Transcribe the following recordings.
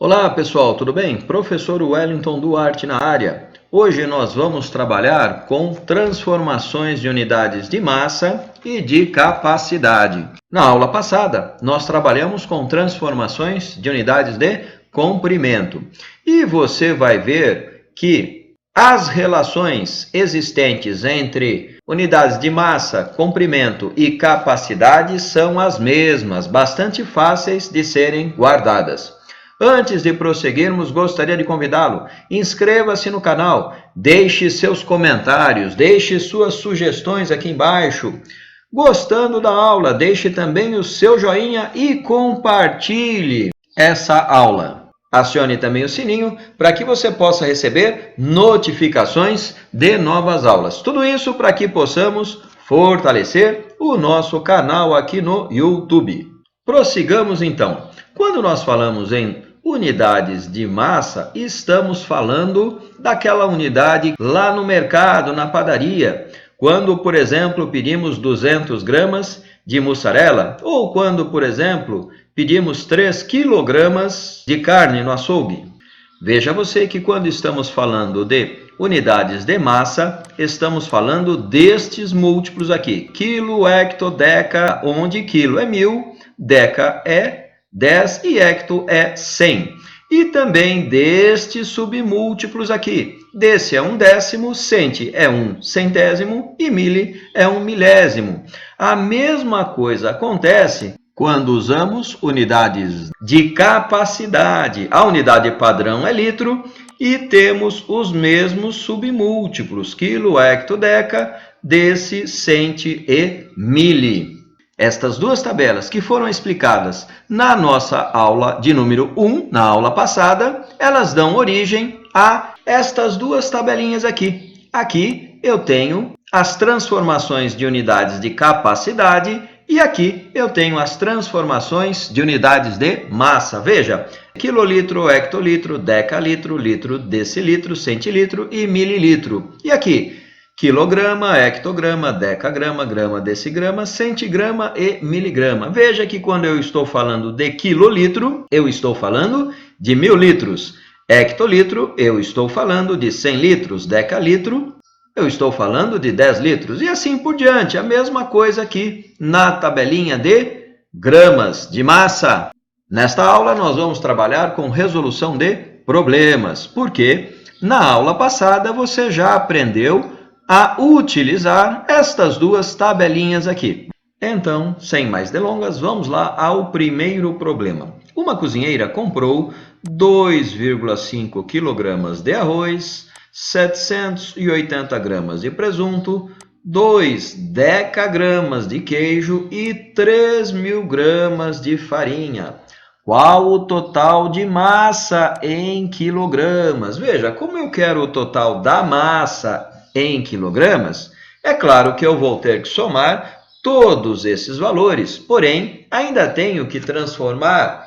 Olá pessoal, tudo bem? Professor Wellington Duarte na área. Hoje nós vamos trabalhar com transformações de unidades de massa e de capacidade. Na aula passada, nós trabalhamos com transformações de unidades de comprimento. E você vai ver que as relações existentes entre unidades de massa, comprimento e capacidade são as mesmas, bastante fáceis de serem guardadas. Antes de prosseguirmos, gostaria de convidá-lo. Inscreva-se no canal, deixe seus comentários, deixe suas sugestões aqui embaixo. Gostando da aula, deixe também o seu joinha e compartilhe essa aula. Acione também o sininho para que você possa receber notificações de novas aulas. Tudo isso para que possamos fortalecer o nosso canal aqui no YouTube. Prossigamos então. Quando nós falamos em unidades de massa, estamos falando daquela unidade lá no mercado, na padaria, quando, por exemplo, pedimos 200 gramas de mussarela, ou quando, por exemplo, pedimos 3 quilogramas de carne no açougue. Veja você que quando estamos falando de unidades de massa, estamos falando destes múltiplos aqui, quilo, hecto, deca, onde quilo é 1000, deca é 10 e hecto é 100. E também destes submúltiplos aqui. Desse é 1/10, centi é 1/100 e mili é 1/1000. A mesma coisa acontece quando usamos unidades de capacidade. A unidade padrão é litro e temos os mesmos submúltiplos, quilo, hecto, deca, desse, centi e mili. Estas duas tabelas que foram explicadas na nossa aula de número 1, na aula passada, elas dão origem a estas duas tabelinhas aqui. Aqui eu tenho as transformações de unidades de capacidade e aqui eu tenho as transformações de unidades de massa. Veja, quilolitro, hectolitro, decalitro, litro, decilitro, centilitro e mililitro. E aqui, quilograma, hectograma, decagrama, grama, decigrama, centigrama e miligrama. Veja que quando eu estou falando de quilolitro, eu estou falando de 1000 litros. Hectolitro, eu estou falando de 100 litros. Decalitro, eu estou falando de 10 litros. E assim por diante, a mesma coisa aqui na tabelinha de gramas de massa. Nesta aula, nós vamos trabalhar com resolução de problemas, porque na aula passada você já aprendeu a utilizar estas duas tabelinhas aqui. Então, sem mais delongas, vamos lá ao primeiro problema. Uma cozinheira comprou 2,5 kg de arroz, 780 gramas de presunto, 2 decagramas de queijo e 3.000 gramas de farinha. Qual o total de massa em quilogramas? Veja, como eu quero o total da massa em quilogramas, é claro que eu vou ter que somar todos esses valores, porém, ainda tenho que transformar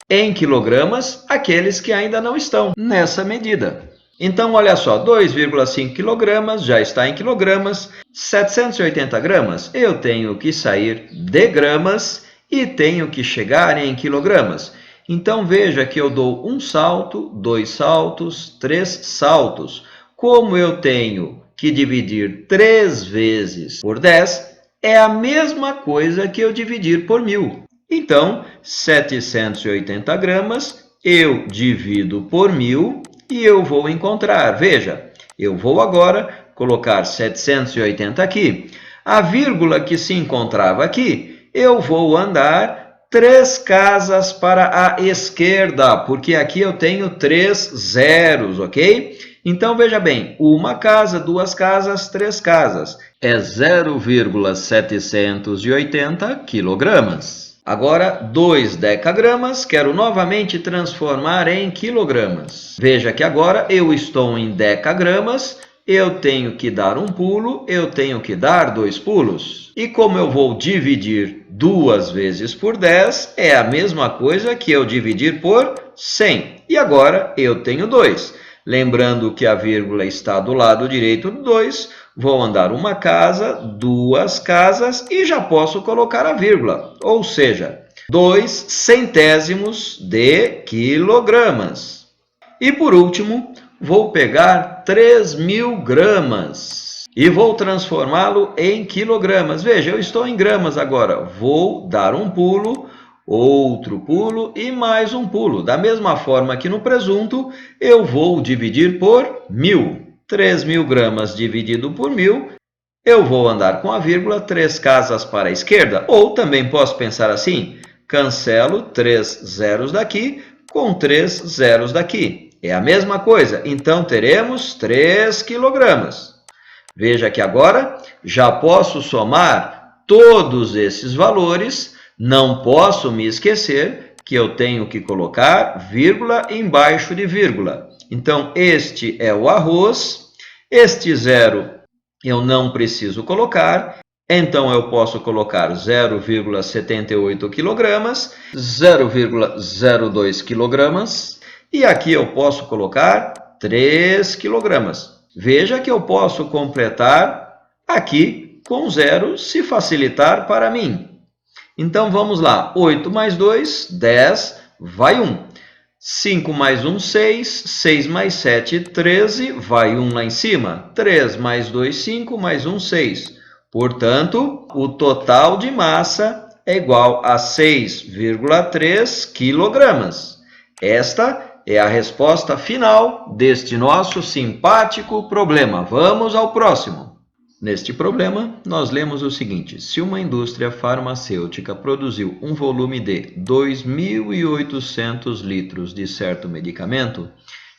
em quilogramas aqueles que ainda não estão nessa medida. Então, olha só, 2,5 quilogramas já está em quilogramas, 780 gramas, eu tenho que sair de gramas e tenho que chegar em quilogramas. Então, veja que eu dou um salto, 2 saltos, 3 saltos. Como eu tenho que dividir 3 vezes por 10, é a mesma coisa que eu dividir por 1000. Então, 780 gramas eu divido por 1000 e eu vou encontrar. Veja, eu vou agora colocar 780 aqui. A vírgula que se encontrava aqui, eu vou andar 3 casas para a esquerda, porque aqui eu tenho 3 zeros, ok? Então, veja bem, uma casa, 2 casas, 3 casas. É 0,780 quilogramas. Agora, 2 decagramas, quero novamente transformar em quilogramas. Veja que agora eu estou em decagramas, eu tenho que dar um pulo, eu tenho que dar 2 pulos. E como eu vou dividir 2 vezes por 10, é a mesma coisa que eu dividir por 100. E agora eu tenho 2. Lembrando que a vírgula está do lado direito do 2, vou andar uma casa, 2 casas e já posso colocar a vírgula. Ou seja, 2 centésimos de quilogramas. E por último, vou pegar 3.000 gramas e vou transformá-lo em quilogramas. Veja, eu estou em gramas agora. Vou dar um pulo, outro pulo e mais um pulo. Da mesma forma que no presunto, eu vou dividir por 1.000. 3.000 gramas dividido por 1.000, eu vou andar com a vírgula 3 casas para a esquerda. Ou também posso pensar assim, cancelo 3 zeros daqui com 3 zeros daqui. É a mesma coisa, então teremos 3 quilogramas. Veja que agora já posso somar todos esses valores, não posso me esquecer que eu tenho que colocar vírgula embaixo de vírgula. Então, este é o arroz, este zero eu não preciso colocar, então eu posso colocar 0,78 quilogramas, 0,02 quilogramas, e aqui eu posso colocar 3 quilogramas. Veja que eu posso completar aqui com zero, se facilitar para mim. Então, vamos lá. 8 mais 2, 10, vai 1. 5 mais 1, 6. 6 mais 7, 13, vai 1 lá em cima. 3 mais 2, 5, mais 1, 6. Portanto, o total de massa é igual a 6,3 quilogramas. Esta é a resposta final deste nosso simpático problema. Vamos ao próximo. Neste problema, nós lemos o seguinte: se uma indústria farmacêutica produziu um volume de 2.800 litros de certo medicamento,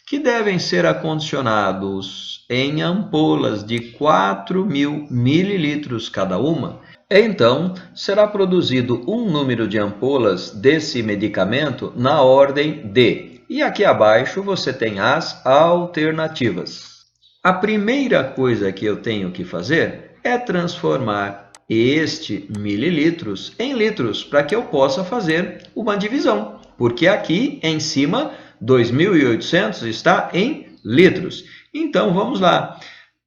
que devem ser acondicionados em ampolas de 4.000 mililitros cada uma, então será produzido um número de ampolas desse medicamento na ordem de... E aqui abaixo você tem as alternativas. A primeira coisa que eu tenho que fazer é transformar este mililitros em litros, para que eu possa fazer uma divisão, porque aqui em cima 2.800 está em litros. Então, vamos lá.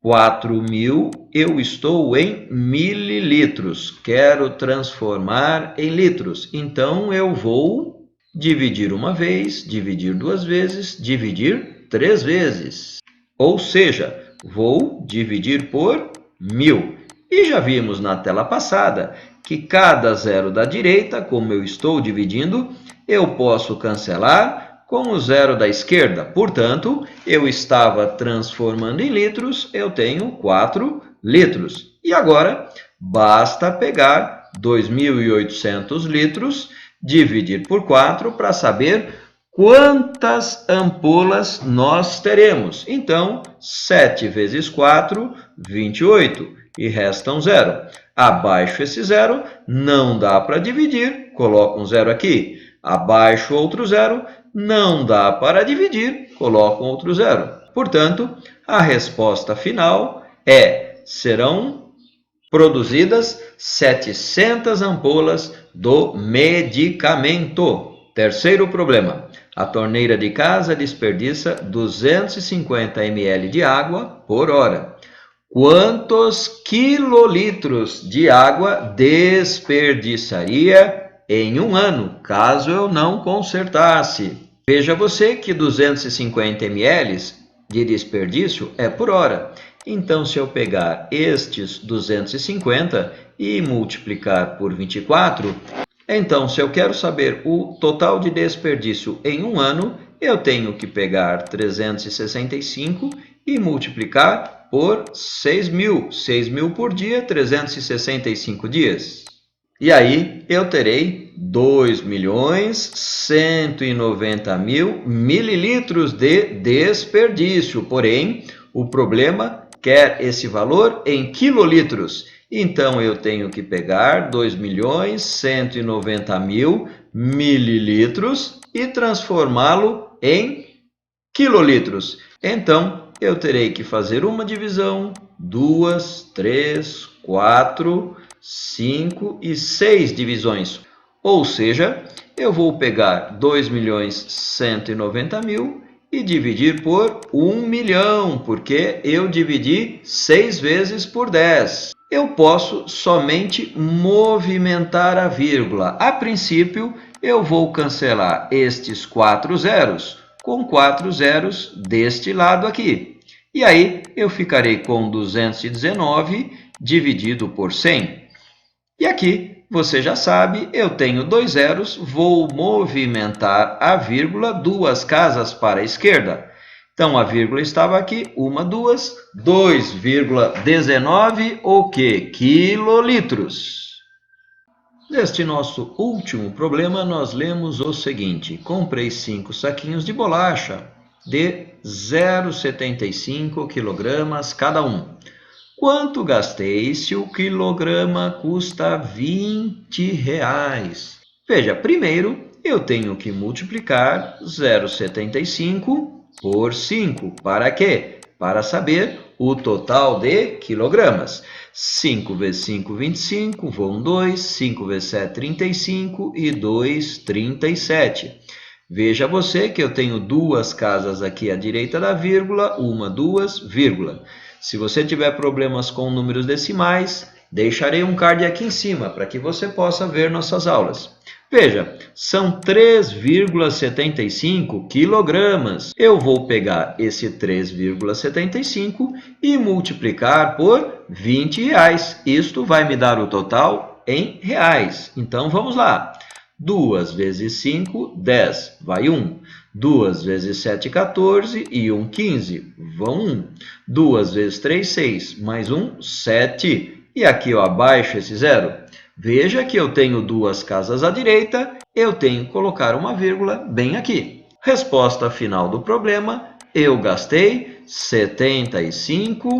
4.000 eu estou em mililitros, quero transformar em litros. Então, eu vou dividir uma vez, dividir duas vezes, dividir 3 vezes. Ou seja, vou dividir por 1.000. E já vimos na tela passada que cada zero da direita, como eu estou dividindo, eu posso cancelar com o zero da esquerda. Portanto, eu estava transformando em litros, eu tenho 4 litros. E agora, basta pegar 2.800 litros, dividir por 4 para saber quantas ampolas nós teremos. Então, 7 vezes 4, 28. E resta um zero. Abaixo esse zero, não dá para dividir, coloco um zero aqui. Abaixo outro zero, não dá para dividir, coloco outro zero. Portanto, a resposta final serão produzidas 700 ampolas do medicamento. Terceiro problema. A torneira de casa desperdiça 250 ml de água por hora. Quantos quilolitros de água desperdiçaria em um ano, caso eu não consertasse? Veja você que 250 ml de desperdício é por hora. Então, se eu pegar estes 250 e multiplicar por 24... Então, se eu quero saber o total de desperdício em um ano, eu tenho que pegar 365 e multiplicar por 6.000. 6.000 por dia, 365 dias. E aí, eu terei 2.190.000 mililitros de desperdício. Porém, o problema quer esse valor em quilolitros. Então, eu tenho que pegar 2.190.000 mililitros e transformá-lo em quilolitros. Então, eu terei que fazer uma divisão, 2, 3, 4, 5 e 6 divisões. Ou seja, eu vou pegar 2.190.000 e dividir por 1 milhão, porque eu dividi 6 vezes por 10. eu posso somente movimentar a vírgula. A princípio, eu vou cancelar estes 4 zeros com 4 zeros deste lado aqui. E aí, eu ficarei com 219 dividido por 100. E aqui, você já sabe, eu tenho 2 zeros, vou movimentar a vírgula 2 casas para a esquerda. Então, a vírgula estava aqui, 1, 2, 2,19, o quê? Quilolitros. Neste nosso último problema, nós lemos o seguinte: comprei 5 saquinhos de bolacha de 0,75 kg cada um. Quanto gastei se o quilograma custa R$20? Veja, primeiro eu tenho que multiplicar 0,75 por 5. Para quê? Para saber o total de quilogramas. 5 vezes 5, 25, vão 2, 5 vezes 7, 35 e 2, 37. Veja você que eu tenho 2 casas aqui à direita da vírgula, 1, 2, vírgula. Se você tiver problemas com números decimais, deixarei um card aqui em cima para que você possa ver nossas aulas. Veja, são 3,75 quilogramas. Eu vou pegar esse 3,75 e multiplicar por R$20. Isto vai me dar o total em reais. Então, vamos lá. 2 vezes 5, 10, vai 1. 2 vezes 7, 14 e 1, 15, vão 1. 2 vezes 3, 6, mais 1, 7. E aqui eu abaixo esse zero. Veja que eu tenho 2 casas à direita, eu tenho que colocar uma vírgula bem aqui. Resposta final do problema, eu gastei R$75.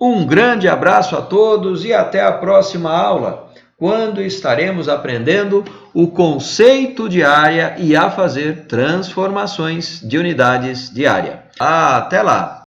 Um grande abraço a todos e até a próxima aula, quando estaremos aprendendo o conceito de área e a fazer transformações de unidades de área. Até lá!